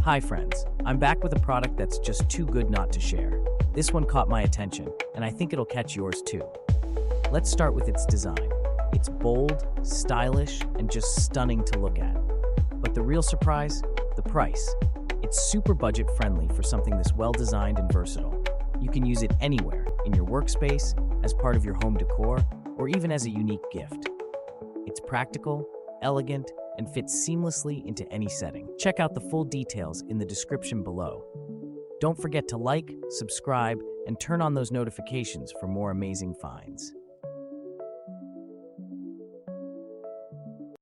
Hi friends, I'm back with a product that's just too good not to share. This one caught my attention, and I think it'll catch yours too. Let's start with its design. It's bold, stylish, and just stunning to look at. But the real surprise? The price. It's super budget friendly for something this well designed and versatile. You can use it anywhere, in your workspace, as part of your home decor, or even as a unique gift. It's practical, elegant, and fits seamlessly into any setting. Check out the full details in the description below. Don't forget to like, subscribe, and turn on those notifications for more amazing finds.